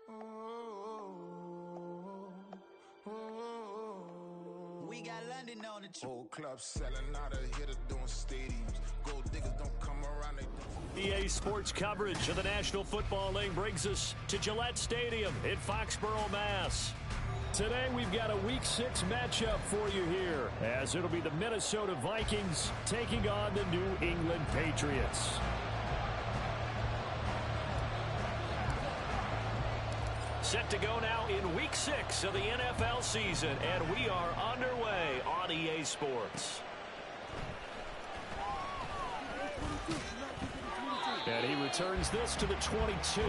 We got London on the Whole club selling out of here to doing stadiums. Gold diggers don't come around. EA Sports coverage of the National Football League brings us to Gillette Stadium in Foxborough, Mass. Today we've got a Week 6 matchup for you here, as it'll be the Minnesota Vikings taking on the New England Patriots. Set to go now in Week 6 of the NFL season, and we are underway on EA Sports. And he returns this to the 22.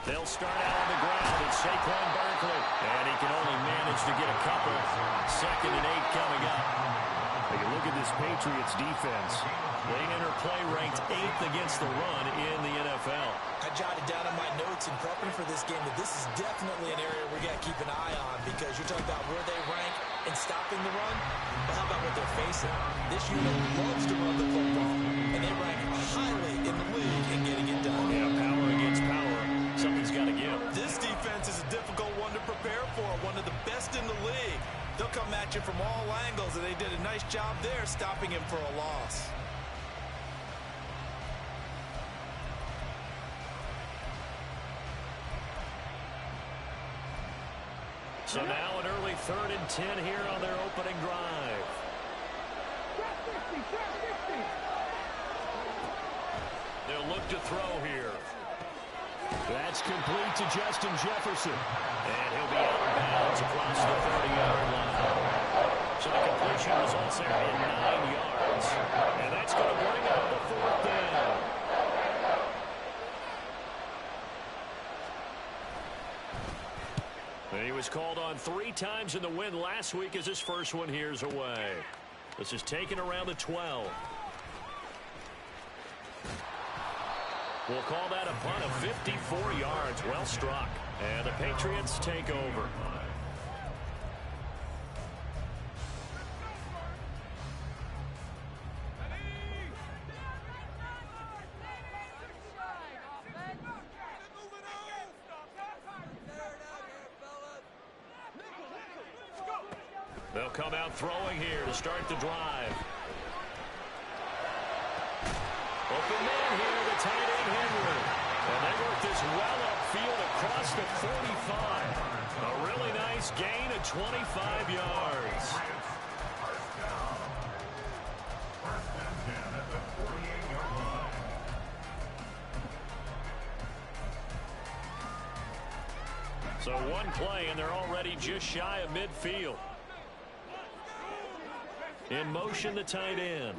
They'll start out on the ground. It's Saquon Barkley, and he can only manage to get a couple. 2nd and 8 coming up. Take a look at this Patriots defense. They enter play ranked 8th against the run in the NFL. I jotted down in my notes in prepping for this game that this is definitely an area we got to keep an eye on, because you're talking about where they rank in stopping the run. But how about what they're facing? This unit loves to run the football, and they rank highly in the league in getting it done. Yeah, power against power. Something's got to give. This defense is a difficult one to prepare for, one of the best in the league. They'll come at you from all angles, and they did a nice job there stopping him for a loss. So now an early 3rd and 10 here on their opening drive. They'll look to throw here. That's complete to Justin Jefferson. And he'll be out of bounds across the 30-yard line. So the completion results there in 9 yards. And that's going to bring up the 4th down. And he was called on 3 times in the win last week as his first one here's away. This is taken around the 12. We'll call that a punt of 54 yards. Well struck. And the Patriots take over. They'll come out throwing here to start the drive. Open man here, the tight end Henry. And they work this well upfield across the 45. A really nice gain of 25 yards. So one play, and they're already just shy of midfield. In motion, the tight end.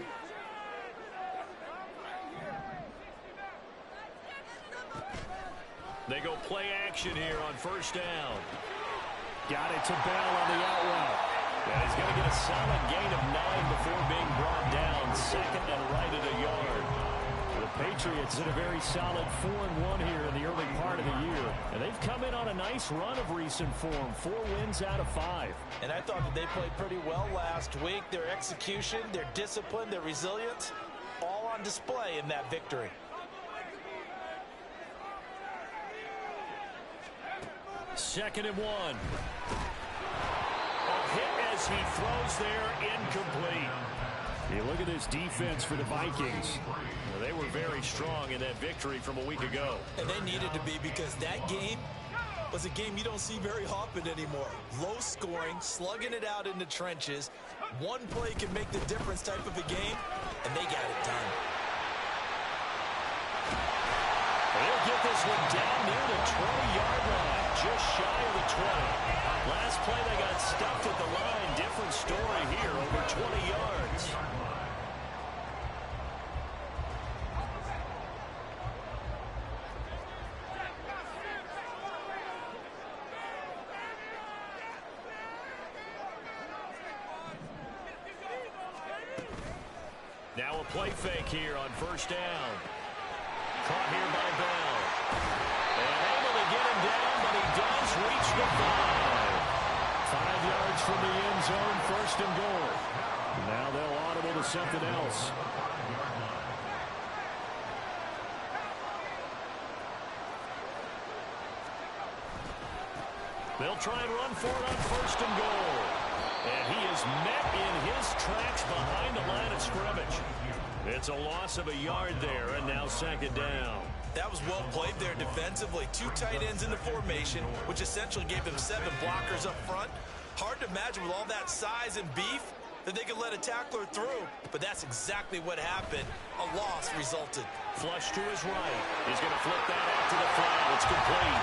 They go play action here on 1st down. Got it to Bell on the out route. And he's going to get a solid gain of 9 before being brought down. 2nd and right at a yard. The Patriots in a very solid 4-1 here in the early part of the year. And they've come in on a nice run of recent form. 4 wins out of 5. And I thought that they played pretty well last week. Their execution, their discipline, their resilience, all on display in that victory. Second and 1. A hit as he throws there, incomplete. You look at this defense for the Vikings. Well, they were very strong in that victory from a week ago. And they needed to be, because that game was a game you don't see very often anymore. Low scoring, slugging it out in the trenches. One play can make the difference type of a game, and they got it done. They'll get this one down near the 20-yard line, just shy of the 20. Last play they got stuffed at the line. Different story here, over 20 yards. Now a play fake here on first down. Caught here by Bell. And able to get him down, but he does reach the 5. 5 yards from the end zone, first and goal. Now they'll audible to something else. They'll try and run for it on first and goal. And he is met in his tracks behind the line of scrimmage. It's a loss of a yard there, and now second down. That was well played there defensively. 2 tight ends in the formation, which essentially gave them 7 blockers up front. Hard to imagine with all that size and beef that they could let a tackler through. But that's exactly what happened. A loss resulted. Flush to his right. He's going to flip that out to the flat. It's complete.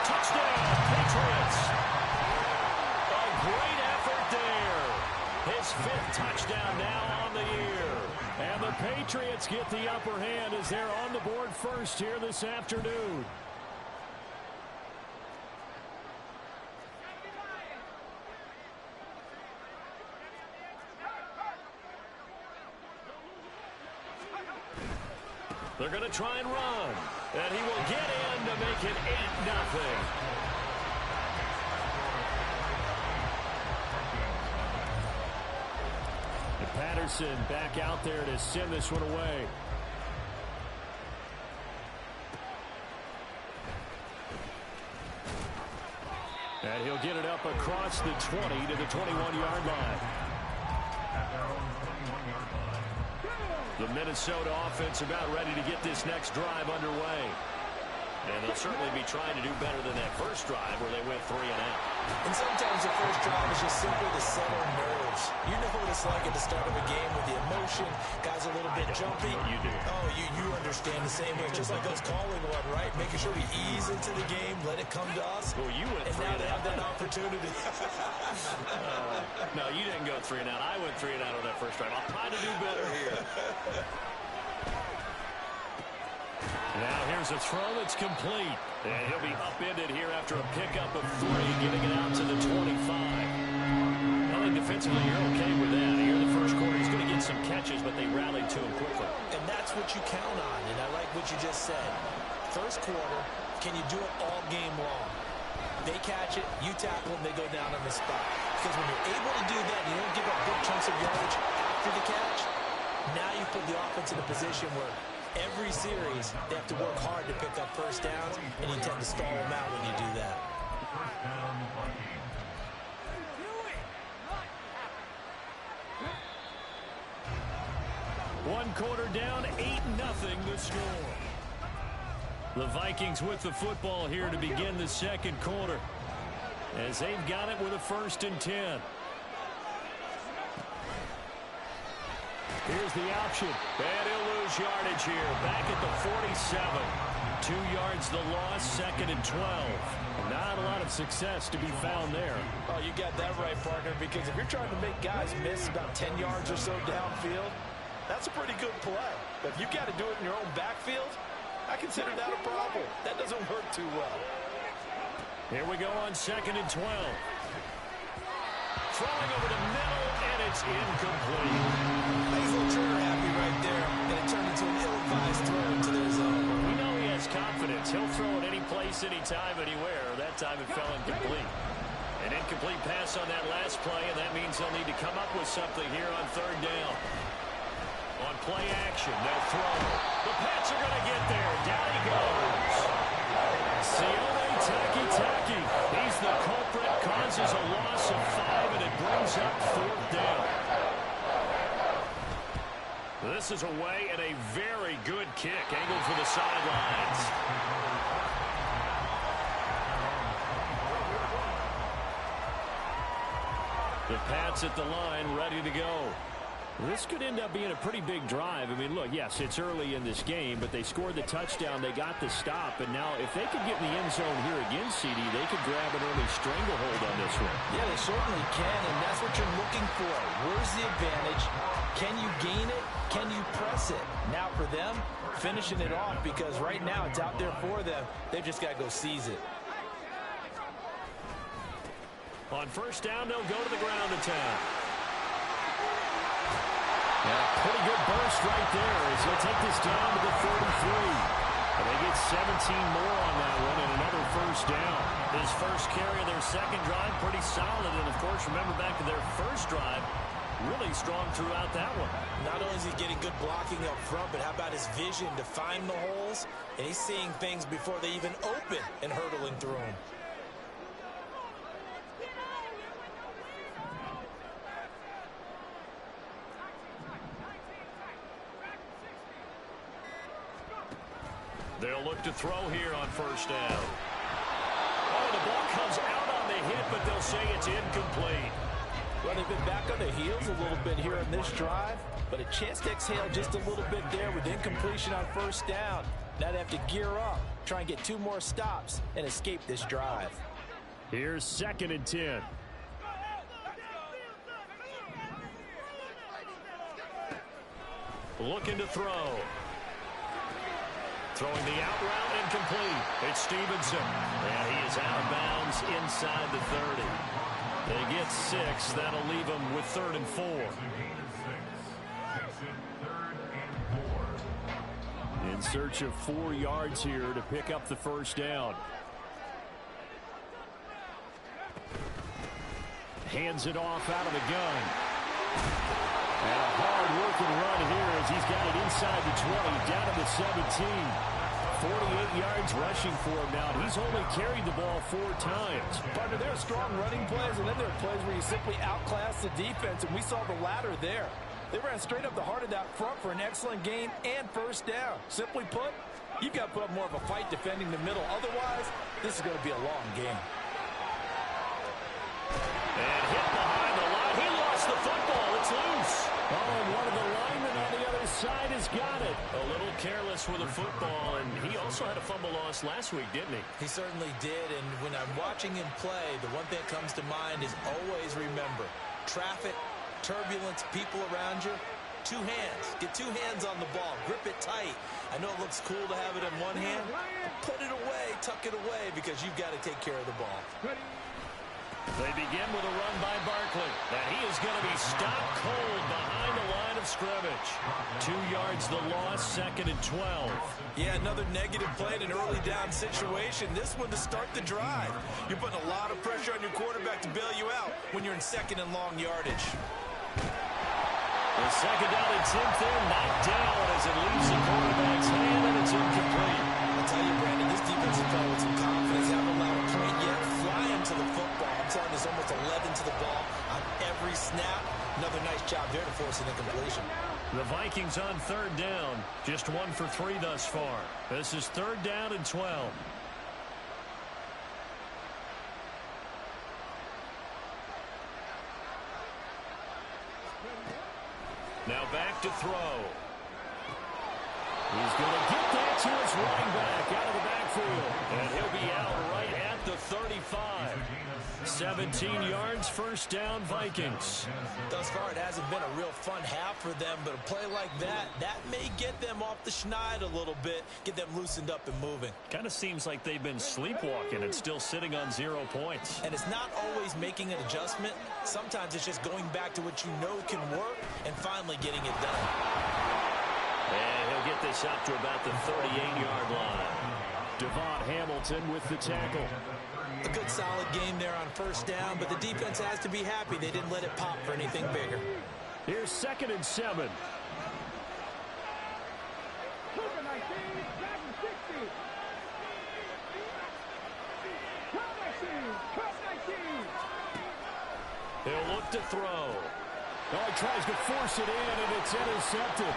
Touchdown, Patriots. A great effort there. His 5th touchdown now on the year. And the Patriots get the upper hand as they're on the board first here this afternoon. They're going to try and run. And he will get in to make it 8-0. Patterson back out there to send this one away. And he'll get it up across the 20 to the 21-yard line. The Minnesota offense about ready to get this next drive underway. And they'll certainly be trying to do better than that first drive where they went 3 and out. And sometimes the first drive is just simply to settle nerves. You know what it's like at the start of a game with the emotion. Guys are a little bit jumpy. You do. Oh, you understand the same way. Just like us calling one, right? Making sure we ease into the game, let it come to us. Well, you went 3 and out. And now they have that opportunity. No, you didn't go 3 and out. I went 3 and out on that first drive. I'll try to do better here. Now here's a throw that's complete. And he'll be upended here after a pickup of 3, getting it out to the 25. I think defensively you're okay with that. Here in the first quarter, he's going to get some catches, but they rallied to him quickly. And that's what you count on, and I like what you just said. First quarter, can you do it all game long? They catch it, you tackle them, they go down on the spot. Because when you're able to do that, you don't give up big chunks of yardage after the catch, now you put the offense in a position where every series, they have to work hard to pick up first downs, and you tend to stall them out when you do that. One quarter down, 8-0 the score. The Vikings with the football here to begin the second quarter, as they've got it with a 1st and 10. Here's the option. And he'll lose yardage here. Back at the 47. 2 yards the loss, 2nd and 12. Not a lot of success to be found there. Oh, you got that right, partner, because if you're trying to make guys miss about 10 yards or so downfield, that's a pretty good play. But if you've got to do it in your own backfield, I consider that a problem. That doesn't work too well. Here we go on 2nd and 12. Throwing over the middle, and it's incomplete. He's a little trigger happy right there, and it turned into an ill-advised throw into their zone. We know he has confidence. He'll throw it any place, anytime, anywhere. That time it fell incomplete. An incomplete pass on that last play, and that means they'll need to come up with something here on 3rd down. On play action, they'll throw. The Pats are going to get there. Down he goes. Sione Taki. He's the culprit, causes a loss of 5, and it brings up 4th down. This is away and a very good kick, angled for the sidelines. The Pats at the line, ready to go. This could end up being a pretty big drive. I mean, look, yes, it's early in this game, but they scored the touchdown. They got the stop. And now if they could get in the end zone here again, CD, they could grab an early stranglehold on this one. Yeah, they certainly can, and that's what you're looking for. Where's the advantage? Can you gain it? Can you press it? Now for them, finishing it off, because right now it's out there for them. They've just got to go seize it. On 1st down, they'll go to the ground attack. And a pretty good burst right there as he'll take this down to the 43. And they get 17 more on that one and another first down. His first carry of their second drive, pretty solid. And, of course, remember back to their first drive, really strong throughout that one. Not only is he getting good blocking up front, but how about his vision to find the holes? And he's seeing things before they even open and hurtling through them. They'll look to throw here on first down. Oh, the ball comes out on the hit, but they'll say it's incomplete. Well, they've been back on their heels a little bit here in this drive, but a chance to exhale just a little bit there with incompletion on first down. Now they have to gear up, try and get 2 more stops, and escape this drive. Here's 2nd and 10. Looking to throw. Throwing the out route incomplete. It's Stevenson. And he is out of bounds inside the 30. They get 6. That'll leave them with 3rd and 4. In search of 4 yards here to pick up the first down. Hands it off out of the gun. And a hard-working run here as he's got it inside the 20, down to the 17. 48 yards rushing for him now. He's only carried the ball 4 times. Partner, there are strong running plays, and then there are plays where you simply outclass the defense, and we saw the latter there. They ran straight up the heart of that front for an excellent gain and first down. Simply put, you've got to put up more of a fight defending the middle. Otherwise, this is going to be a long game. And hit behind the line. He lost the football. It's loose. Oh, and one of the linemen on the other side has got it. A little careless with the football, and he also had a fumble loss last week, didn't he? He certainly did, and when I'm watching him play, the one thing that comes to mind is always remember, traffic, turbulence, people around you, 2 hands. Get 2 hands on the ball. Grip it tight. I know it looks cool to have it in one hand, but put it away, tuck it away, because you've got to take care of the ball. They begin with a run by Barkley. And he is going to be stopped cold behind the line of scrimmage. 2 yards the loss, 2nd and 12. Yeah, another negative play in an early down situation. This one to start the drive. You're putting a lot of pressure on your quarterback to bail you out when you're in 2nd and long yardage. The 2nd down and 10th in, knocked down as it leaves the quarterback's hand, and it's incomplete. I'll tell you, Brandon, this defense is playing with some confidence. Haven't allowed a point yet. Flying to the football. I'm telling you, there's almost 11 to the ball on every snap. Another nice job there to force an incompletion. The Vikings on 3rd down. Just 1 for 3 thus far. This is 3rd down and 12. Now back to throw. He's going to get that to his running back out of the backfield. And he'll be out right at the 35. 17 yards, first down, Vikings. Thus far, it hasn't been a real fun half for them, but a play like that may get them off the schneid a little bit, get them loosened up and moving. Kind of seems like they've been sleepwalking and still sitting on 0 points. And it's not always making an adjustment. Sometimes it's just going back to what you know can work and finally getting it done. And he'll get this up to about the 38-yard line. Devon Hamilton with the tackle. A good solid game there on first down, but the defense has to be happy they didn't let it pop for anything bigger. Here's 2nd and 7. He'll look to throw. Oh, he tries to force it in, and it's intercepted.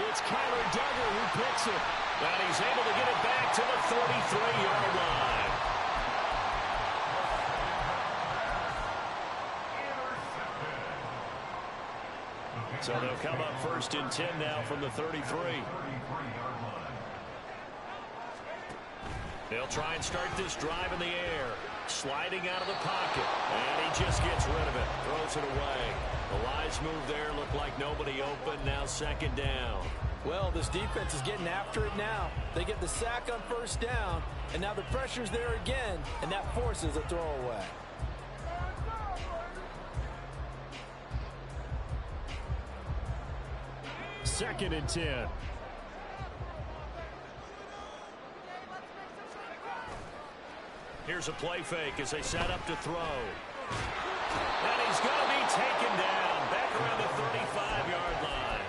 It's Kyler Duggar who picks it. And he's able to get it back to the 33-yard line. So they'll come up 1st and 10 now from the 33. They'll try and start this drive in the air. Sliding out of the pocket. And he just gets rid of it. Throws it away. The wise move there. Looked like nobody open. Now 2nd down. Well, this defense is getting after it now. They get the sack on first down. And now the pressure's there again. And that forces a throwaway. 2nd and 10. Here's a play fake as they set up to throw. And he's going to be taken down back around the 35-yard line.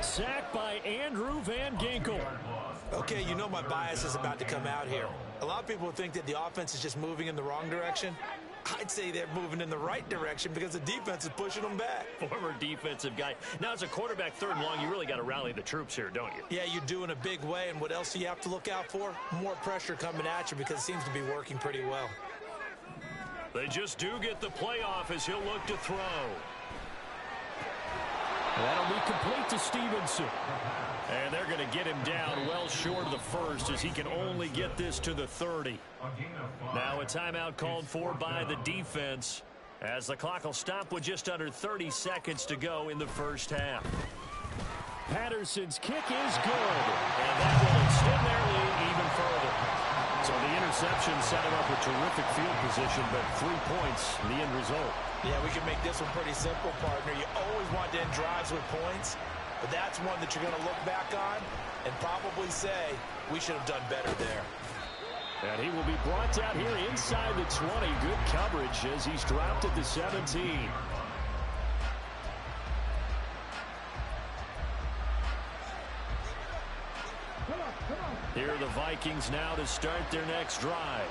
Sacked by Andrew Van Ginkel. Okay, you know my bias is about to come out here. A lot of people think that the offense is just moving in the wrong direction. I'd say they're moving in the right direction because the defense is pushing them back. Former defensive guy. Now, as a quarterback, 3rd and long, you really got to rally the troops here, don't you? Yeah, you do in a big way. And what else do you have to look out for? More pressure coming at you because it seems to be working pretty well. They just do get the playoff as he'll look to throw. That'll be complete to Stevenson. And they're going to get him down well short of the first as he can only get this to the 30. Now a timeout called for by the defense as the clock will stop with just under 30 seconds to go in the first half. Patterson's kick is good. And that will extend their lead even further. So the interception set him up with terrific field position, but 3 points in the end result. Yeah, we can make this one pretty simple, partner. You always want to end drives with points, but that's one that you're going to look back on and probably say, we should have done better there. And he will be brought down here inside the 20. Good coverage as he's dropped at the 17. Here are the Vikings now to start their next drive.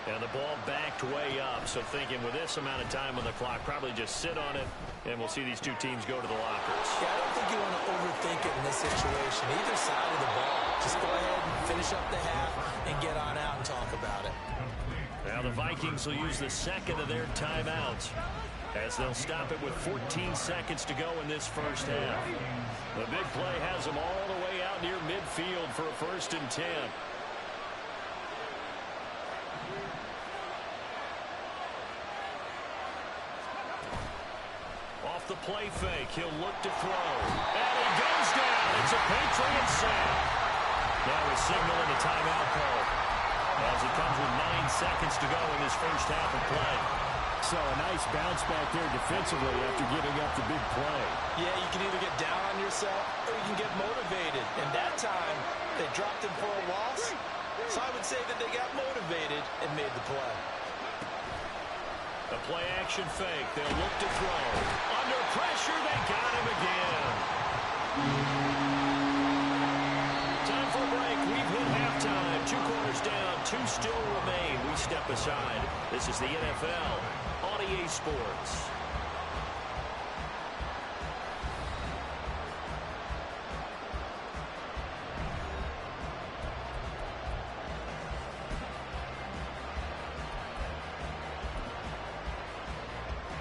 And the ball backed way up, so thinking with this amount of time on the clock, probably just sit on it, and we'll see these two teams go to the lockers. Yeah, I don't think you want to overthink it in this situation. Either side of the ball. Just go ahead and finish up the half and get on out and talk about it. Now the Vikings will use the 2nd of their timeouts as they'll stop it with 14 seconds to go in this first half. The big play has them all the way out near midfield for a 1st and 10. Off the play fake, he'll look to throw. And he goes down. It's a Patriot sack. Now he's signaling a timeout call as he comes with 9 seconds to go in this first half of play. So a nice bounce back there defensively after giving up the big play. Yeah, you can either get down on yourself or you can get motivated. And that time, they dropped him for a loss. So I would say that they got motivated and made the play. The play action fake. They'll look to throw. Under pressure, they got him again. Time for a break. We've hit halftime. 2 quarters down. 2 still remain. We step aside. This is the NFL on EA Sports.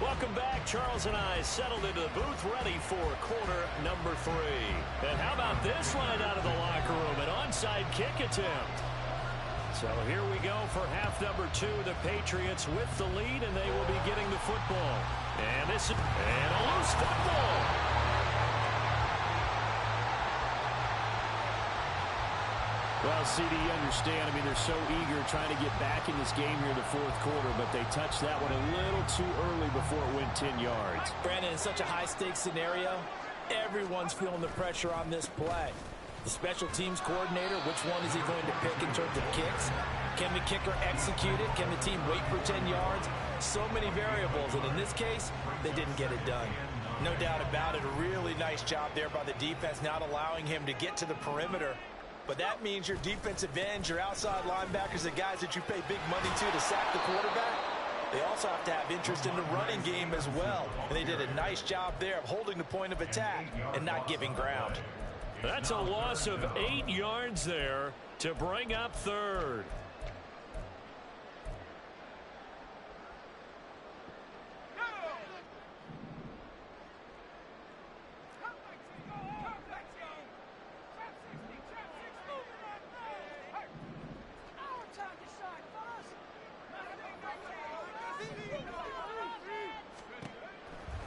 Welcome back. Charles and I settled into the booth ready for quarter number 3. And how about this line out of the locker room? An onside kick attempt. So here we go for half number 2. The Patriots with the lead, and they will be getting the football. And this and a loose football. Well, CD, you understand. I mean, they're so eager trying to get back in this game here in the 4th quarter, but they touched that one a little too early before it went 10 yards. Brandon, in such a high-stakes scenario, everyone's feeling the pressure on this play. The special teams coordinator, which one is he going to pick in terms of kicks? Can the kicker execute it? Can the team wait for 10 yards? So many variables, and in this case, they didn't get it done. No doubt about it, a really nice job there by the defense, not allowing him to get to the perimeter. But that means your defensive ends, your outside linebackers, the guys that you pay big money to sack the quarterback, they also have to have interest in the running game as well. And they did a nice job there of holding the point of attack and not giving ground. That's a loss of 8 yards there to bring up 3rd.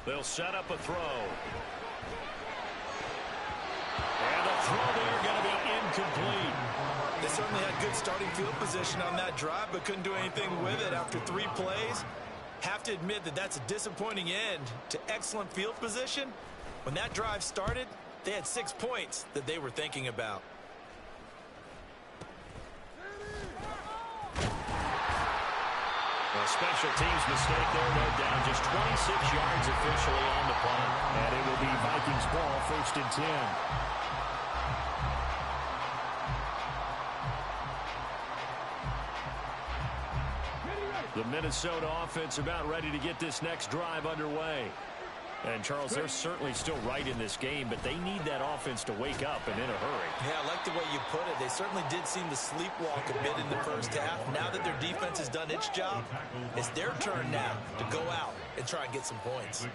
They'll set up a throw. And a throw there going to be incomplete. They certainly had good starting field position on that drive, but couldn't do anything with it after 3 plays. Have to admit that that's a disappointing end to excellent field position. When that drive started, They had 6 points that they were thinking about. A special teams mistake there, no down. Just 26 yards officially on the punt. And it will be Vikings ball, 1st and 10. The Minnesota offense about ready to get this next drive underway. And, Charles, they're certainly still right in this game, but they need that offense to wake up and in a hurry. Yeah, I like the way you put it. They certainly did seem to sleepwalk a bit in the first half. Now that their defense has done its job, it's their turn now to go out and try and get some points.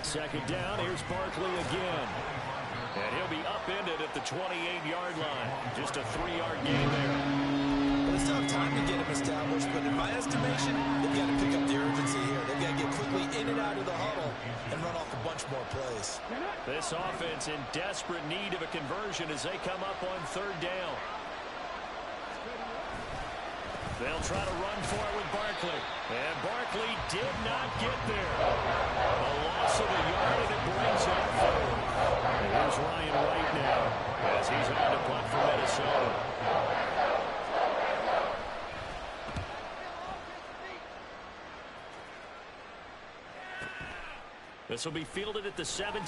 2nd down, here's Barkley again. And he'll be upended at the 28-yard line. Just a 3-yard gain there. They still have time to get him established, but in my estimation, they've got to pick up the urgency here. They've got to get quickly in and out of the huddle and run off a bunch more plays. This offense in desperate need of a conversion as they come up on 3rd down. They'll try to run for it with Barkley. And Barkley did not get there. A loss of a yard, and it brings up 3rd. And here's Ryan Wright now as he's on to punt for Minnesota. This will be fielded at the 17.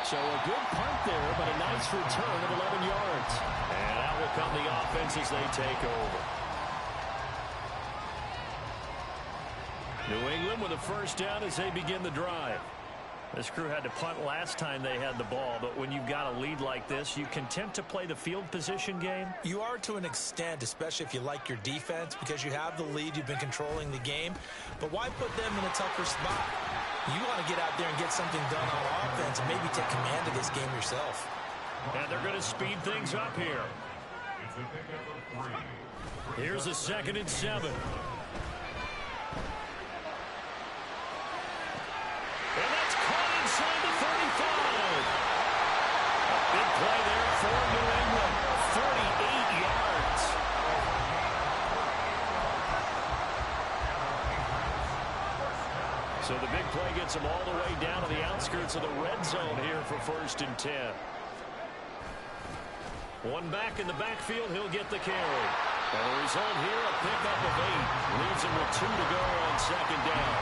So a good punt there, but a nice return of 11 yards. And out will come the offense as they take over. New England with a 1st down as they begin the drive. This crew had to punt last time they had the ball, but when you've got a lead like this, you content to play the field position game? You are to an extent, especially if you like your defense, because you have the lead, you've been controlling the game. But why put them in a tougher spot? You want to get out there and get something done on offense and maybe take command of this game yourself. And they're going to speed things up here. Here's a 2nd and 7. And that's caught inside the 35. Big play there for New England. 48 yards. So the big play gets them all the way down to the outskirts of the red zone here for 1st and 10. One back in the backfield, he'll get the carry. And the result here, a pickup of 8. Leaves him with 2 to go on 2nd down.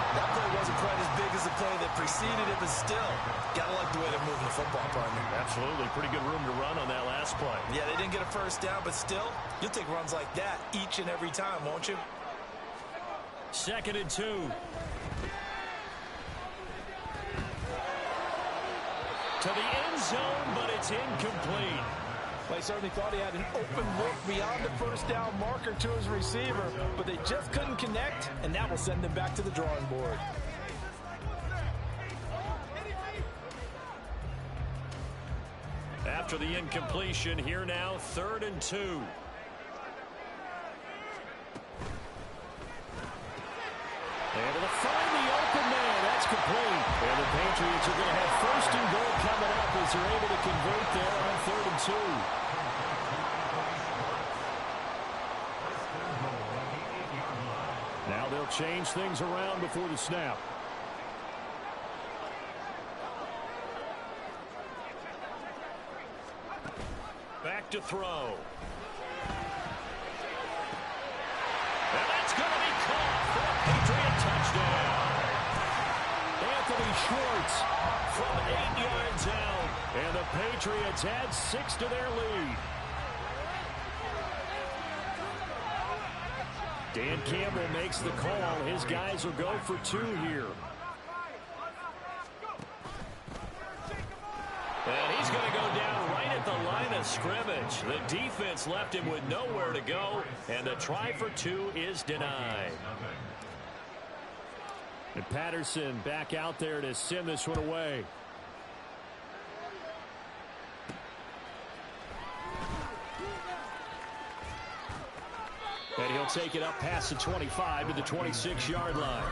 That play wasn't quite as big as the play that preceded it, but still, gotta like the way they're moving the football, partner. Absolutely. Pretty good room to run on that last play. Yeah, they didn't get a 1st down, but still, you'll take runs like that each and every time, won't you? 2nd and 2. To the end zone, but it's incomplete. They certainly thought he had an open look beyond the 1st down marker to his receiver, but they just couldn't connect, and that will send them back to the drawing board. After the incompletion, here now, 3rd and 2. Able to find the open man. That's complete. And the Patriots are going to have 1st and goal coming up as they're able to convert there on 3rd and 2. Now they'll change things around before the snap. Back to throw. And that's going to be caught for a Patriot touchdown. Anthony Schwartz from 8 yards out. And the Patriots add 6 to their lead. Dan Campbell makes the call. His guys will go for 2 here. And he's going to go down right at the line of scrimmage. The defense left him with nowhere to go, and the try for 2 is denied. And Patterson back out there to send this one away. And he'll take it up past the 25 to the 26-yard line.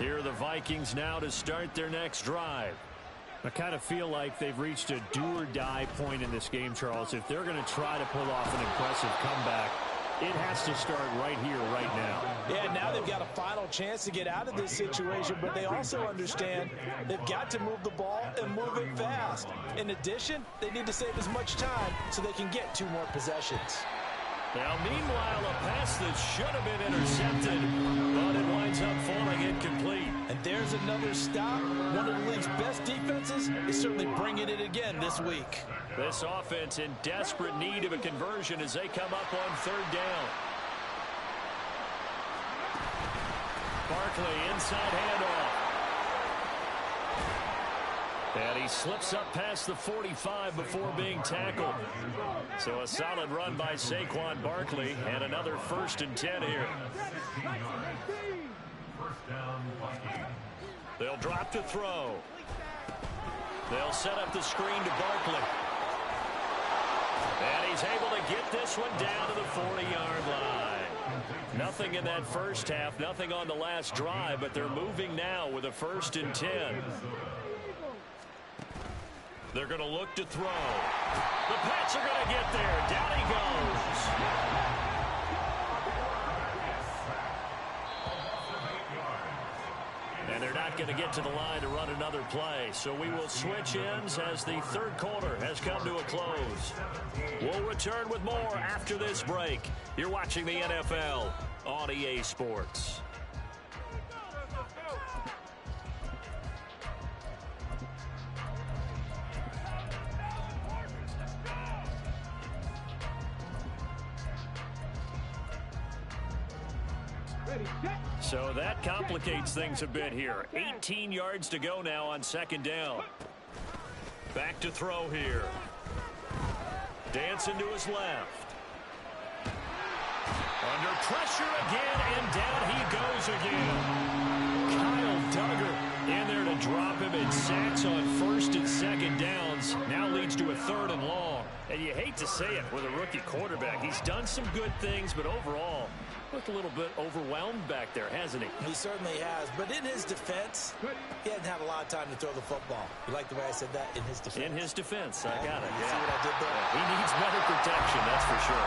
Here are the Vikings now to start their next drive. I kind of feel like they've reached a do-or-die point in this game, Charles. If they're going to try to pull off an impressive comeback, it has to start right here, right now. Yeah, now they've got a final chance to get out of this situation, but they also understand they've got to move the ball and move it fast. In addition, they need to save as much time so they can get 2 more possessions. Now, meanwhile, a pass that should have been intercepted, but it winds up falling incomplete. And there's another stop. One of the league's best defenses is certainly bringing it again this week. This offense in desperate need of a conversion as they come up on 3rd down. Barkley, inside handoff. And he slips up past the 45 before being tackled. So a solid run by Saquon Barkley and another 1st and 10 here. They'll drop to throw. They'll set up the screen to Barkley. And he's able to get this one down to the 40-yard line. Nothing in that first half, nothing on the last drive, but they're moving now with a 1st and 10. They're going to look to throw. The Pats are going to get there. Down he goes. And they're not going to get to the line to run another play. So we will switch ends as the 3rd quarter has come to a close. We'll return with more after this break. You're watching the NFL on EA Sports. So that complicates things a bit here. 18 yards to go now on 2nd down. Back to throw here. Dancing to his left. Under pressure again, and down he goes again. Kyle Duggar in there to drop him, and sacks on 1st and 2nd downs. Now leads to a 3rd and long. And you hate to say it with a rookie quarterback. He's done some good things, but overall, looked a little bit overwhelmed back there, hasn't he? He certainly has, but in his defense, he hadn't had a lot of time to throw the football. You like the way I said that? In his defense? In his defense, I got it. You see what I did there? He needs better protection, that's for sure.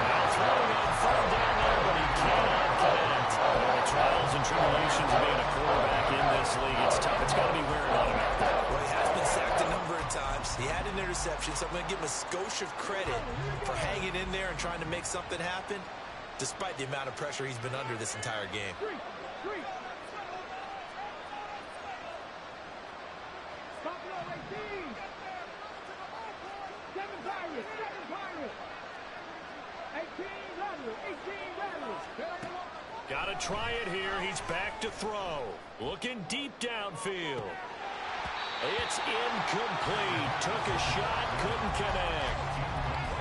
Now throwing on 3rd down there, but he cannot connect. The trials and tribulations of being a quarterback in this league, it's tough. It's got to be wearing on him out there. Well, he has been sacked a number of times. He had an interception, so I'm going to give him a skosh of credit for hanging in there and trying to make something happen, despite the amount of pressure he's been under this entire game. Got to try it here. He's back to throw. Looking deep downfield. It's incomplete. Took a shot, couldn't connect.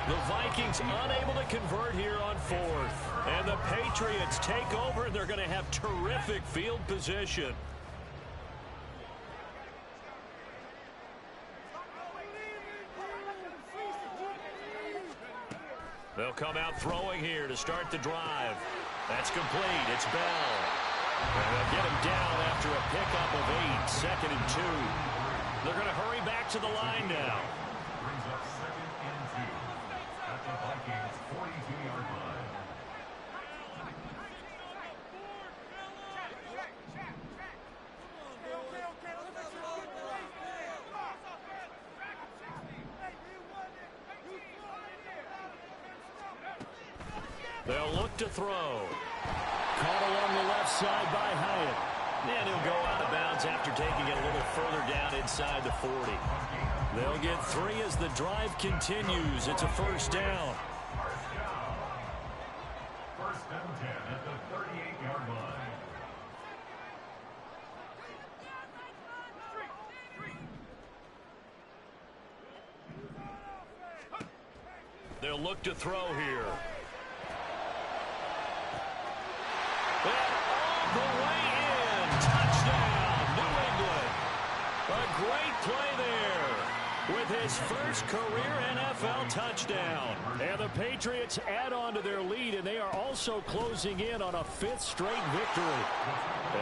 The Vikings unable to convert here on 4th. And the Patriots take over, and they're going to have terrific field position. They'll come out throwing here to start the drive. That's complete. It's Bell. And they'll get him down after a pickup of 8. 2nd and 2. They're going to hurry back to the line now. They'll look to throw. Caught along the left side by Hyatt. And he'll go out of bounds after taking it a little further down inside the 40. They'll get 3 as the drive continues. It's a 1st down. 1st and 10 at the 38-yard line. They'll look to throw here. And all the way in. Touchdown, New England. A great play there with his first career NFL touchdown. And the Patriots add on to their lead, and they are also closing in on a 5th straight victory.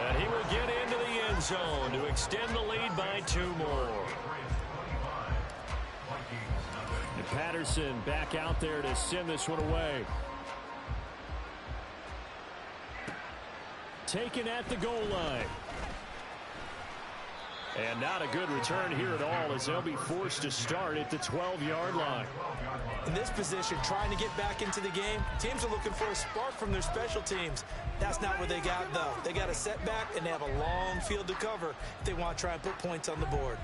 And he will get into the end zone to extend the lead by 2 more. And Patterson back out there to send this one away. Taken at the goal line. And not a good return here at all, as they'll be forced to start at the 12-yard line. In this position, trying to get back into the game, teams are looking for a spark from their special teams. That's not what they got, though. They got a setback, and they have a long field to cover if they want to try and put points on the board.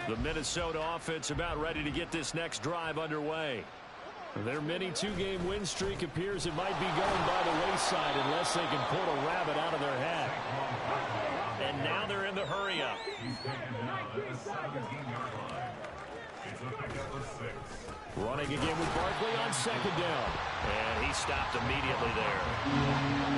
The Minnesota offense about ready to get this next drive underway. Their mini 2-game win streak appears it might be going by the wayside unless they can pull a rabbit out of their hat. And now they're in the hurry-up. Running again with Barkley on 2nd down. And he stopped immediately there.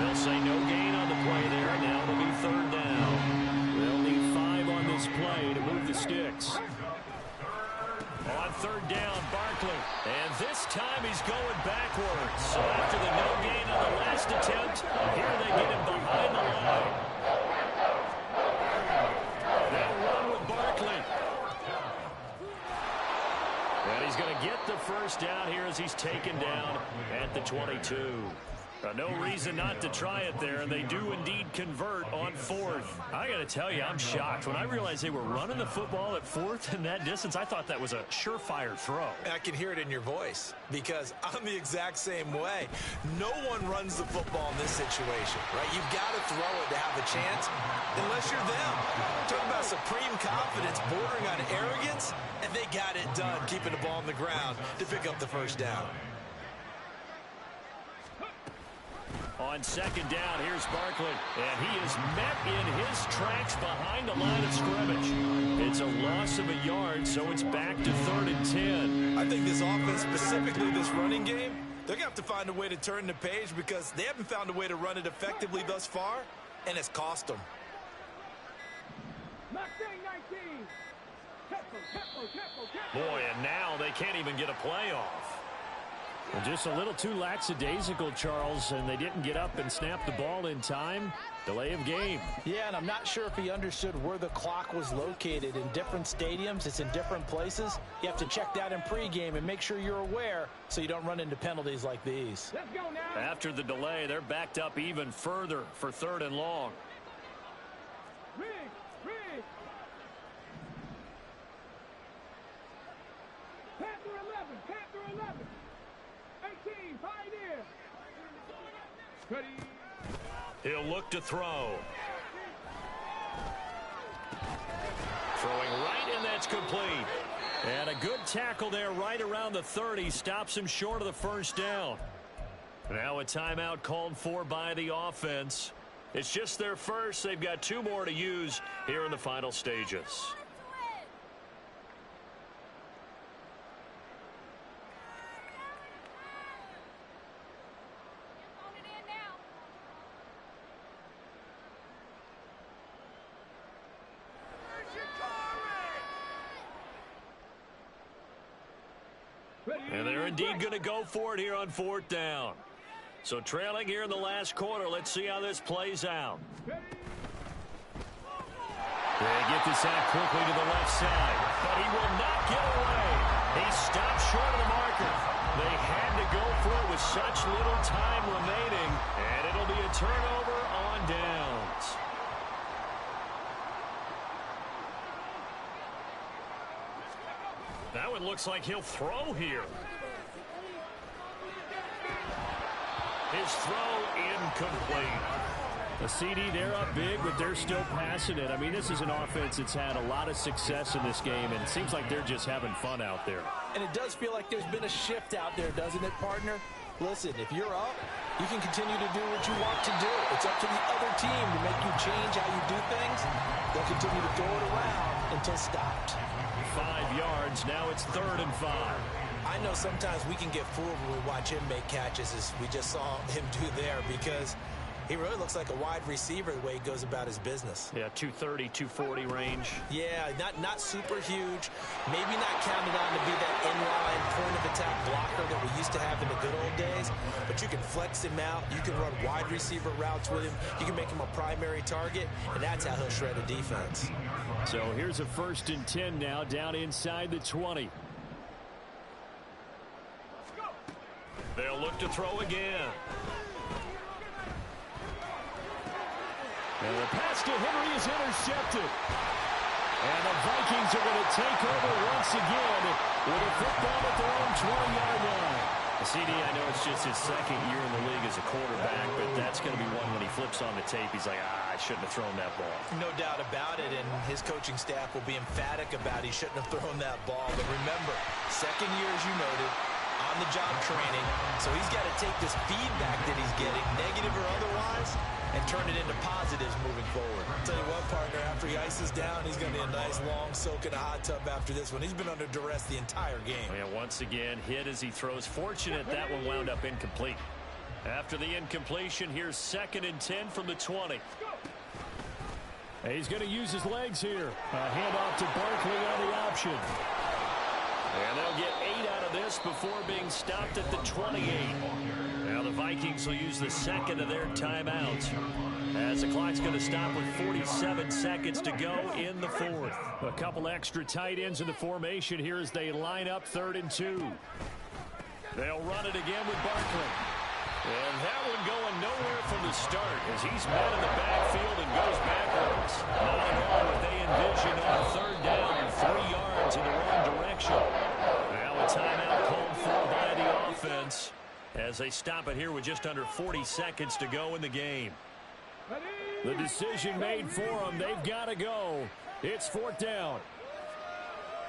They'll say no gain on the play there. Now it'll be 3rd down. They'll need 5 on this play to move the sticks. On 3rd down, Barkley. And this time he's going backwards. So after the no gain on the last attempt, here they get him behind the line. They'll run with Barkley. And he's going to get the 1st down here as he's taken down at the 22. No reason not to try it there, and they do indeed convert on 4th. I got to tell you, I'm shocked. When I realized they were running the football at 4th in that distance, I thought that was a surefire throw. I can hear it in your voice because I'm the exact same way. No one runs the football in this situation, right? You've got to throw it to have a chance unless you're them. Talk about supreme confidence bordering on arrogance, and they got it done keeping the ball on the ground to pick up the 1st down. On 2nd down, here's Barkley, and he is met in his tracks behind the line of scrimmage. It's a loss of a yard, so it's back to 3rd and 10. I think this offense, specifically this running game, they're going to have to find a way to turn the page because they haven't found a way to run it effectively thus far, and it's cost them. Boy, and now they can't even get a play off. Well, just a little too lackadaisical, Charles, and they didn't get up and snap the ball in time. Delay of game. Yeah, and I'm not sure if he understood where the clock was located. In different stadiums, it's in different places. You have to check that in pregame and make sure you're aware so you don't run into penalties like these. Let's go now. After the delay, they're backed up even further for 3rd and long. Rig. Panther 11. 18, Pioneer. Ready. He'll look to throw. Throwing right, and that's complete. And a good tackle there right around the 30. Stops him short of the 1st down. Now a timeout called for by the offense. It's just their first. They've got 2 more to use here in the final stages. And they're indeed going to go for it here on 4th down. So trailing here in the last quarter. Let's see how this plays out. They get this out quickly to the left side, but he will not get away. He stopped short of the marker. They had to go for it with such little time remaining, and it'll be a turnover on downs. That one looks like he'll throw here. His throw incomplete. A CD, they're up big, but they're still passing it. I mean, this is an offense that's had a lot of success in this game, and it seems like they're just having fun out there. And it does feel like there's been a shift out there, doesn't it, partner? Listen, if you're up, you can continue to do what you want to do. It's up to the other team to make you change how you do things. They'll continue to throw it around until stopped. 5 yards. Now it's 3rd and 5. I know sometimes we can get fooled when we watch him make catches, as we just saw him do there, because He really looks like a wide receiver the way he goes about his business. Yeah, 230, 240 range. Yeah, not super huge. Maybe not counted on to be that inline point-of-attack blocker that we used to have in the good old days. But you can flex him out. You can run wide receiver routes with him. You can make him a primary target, and that's how he'll shred a defense. So here's a 1st and 10 now, down inside the 20. They'll look to throw again. And the pass to Henry is intercepted. And the Vikings are going to take over once again with a football at their own 20-yard line. CD, I know it's just his 2nd year in the league as a quarterback, but that's going to be one when he flips on the tape. He's like, I shouldn't have thrown that ball. No doubt about it, and his coaching staff will be emphatic about he shouldn't have thrown that ball. But remember, 2nd year, as you noted, on-the-job training, so he's got to take this feedback that he's getting, negative or otherwise, and turn it into positives moving forward. I'll tell you what, partner, after he ices down, he's going to be a nice long soak in a hot tub after this one. He's been under duress the entire game. Yeah, once again, hit as he throws. Fortunate that one wound up incomplete. After the incompletion, here's 2nd and 10 from the 20. He's going to use his legs here. A handoff to Barkley on the option. And they'll get 8 out of this before being stopped at the 28. Now the Vikings will use the 2nd of their timeouts as the clock's going to stop with 47 seconds to go in the 4th. A couple extra tight ends in the formation here as they line up 3rd and 2. They'll run it again with Barkley. And that one going nowhere from the start as he's met in the backfield and goes backwards. Not at all what they envisioned on 3rd down, 3 yards in the wrong direction. Now a timeout called for by the offense as they stop it here with just under 40 seconds to go in the game. The decision made for them. They've got to go. It's 4th down.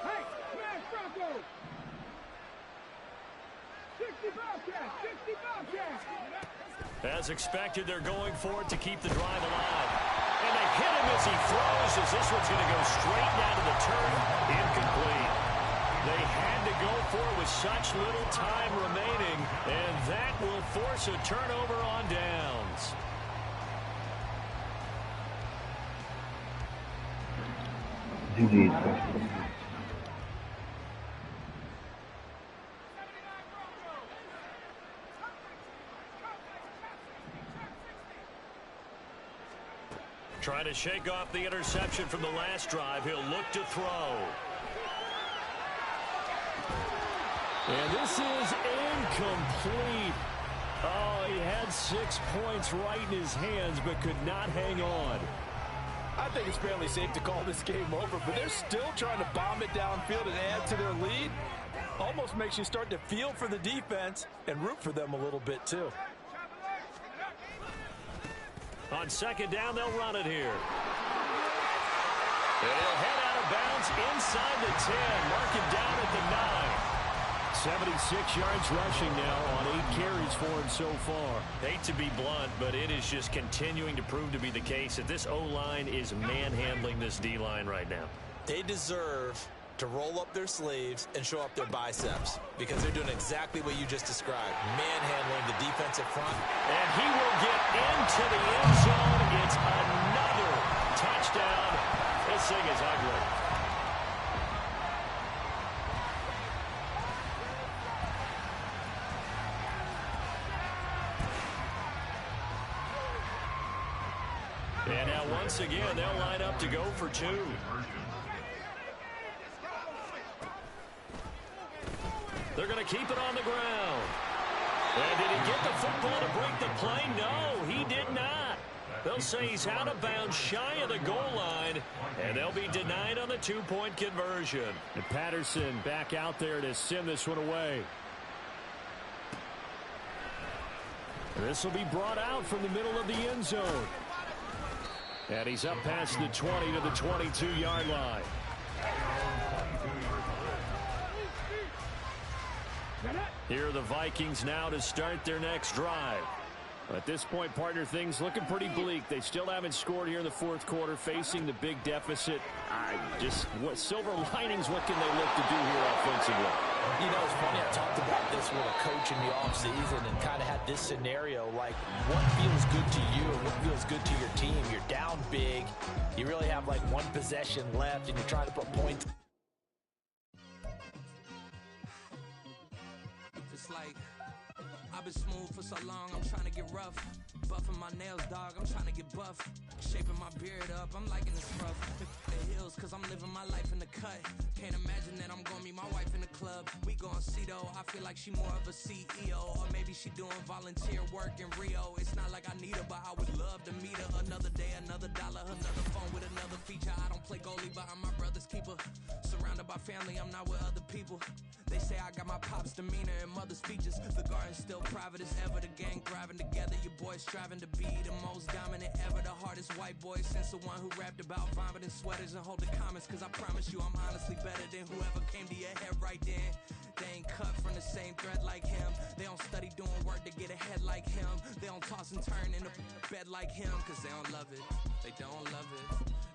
Hey, smash Bronco! 60 Bobcats! 60 Bobcats! As expected, they're going for it to keep the drive alive. And they hit him as he throws, as this one's going to go straight down to the turf. Incomplete. They had to go for it with such little time remaining, and that will force a turnover on downs. Trying to shake off the interception from the last drive. He'll look to throw. And this is incomplete. Oh, he had 6 points right in his hands, but could not hang on. I think it's fairly safe to call this game over, but they're still trying to bomb it downfield and add to their lead. Almost makes you start to feel for the defense and root for them a little bit, too. On 2nd down, they'll run it here. They'll head out of bounds inside the 10. Mark him down at the 9. 76 yards rushing now on 8 carries for him so far. Hate to be blunt, but it is just continuing to prove to be the case that this O-line is manhandling this D-line right now. They deserve to roll up their sleeves and show up their biceps because they're doing exactly what you just described, manhandling the defensive front. And he will get into the end zone. It's another touchdown. This thing is ugly. And now once again, they'll line up to go for 2. They're going to keep it on the ground. And did he get the football to break the play? No, he did not. They'll say he's out of bounds shy of the goal line, and they'll be denied on the 2-point conversion. And Patterson back out there to send this one away. And this will be brought out from the middle of the end zone. And he's up past the 20 to the 22-yard line. Here are the Vikings now to start their next drive. At this point, partner, things looking pretty bleak. They still haven't scored here in the 4th quarter, facing the big deficit. What silver linings, what can they look to do here offensively? You know, it's funny, I talked about this discuss with a coach in the offseason and kind of had this scenario, like what feels good to you and what feels good to your team? You're down big. You really have like one possession left, and you're trying to put points. It's like I've been smooth for so long, I'm trying to get rough. Buffing my nails, dog, I'm trying to get buff. Shaping my beard up, I'm liking this rough. The hills, cause I'm living my life in the cut. Can't imagine that I'm gonna meet my wife in the club. We gon' see though, I feel like she more of a CEO. Or maybe she doing volunteer work in Rio. It's not like I need her, but I would love to meet her. Another day, another dollar, another phone with another feature. I don't play goalie, but I'm my brother's keeper. Surrounded by family, I'm not with other people. They say I got my pop's demeanor and mother's features. The garden's still private as ever. The gang thriving together. Your boys striving to be the most dominant ever. The hardest white boy since the one who rapped about vomiting sweaters and holding comments. Cause I promise you I'm honestly better than whoever came to your head right then. They ain't cut from the same thread like him. They don't study doing work to get ahead like him. They don't toss and turn in the bed like him. Cause they don't love it. They don't love it.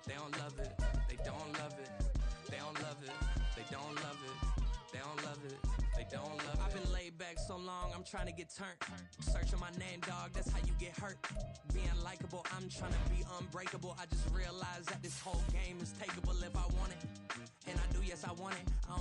They don't love it. They don't love it. They don't love it. They don't love it. They don't love it. They don't love it. I've been laid back so long, I'm trying to get turned. Searching my name, dog, that's how you get hurt. Being likable, I'm trying to be unbreakable. I just realized that this whole game is takeable if I want it. And I do, yes, I want it. I don't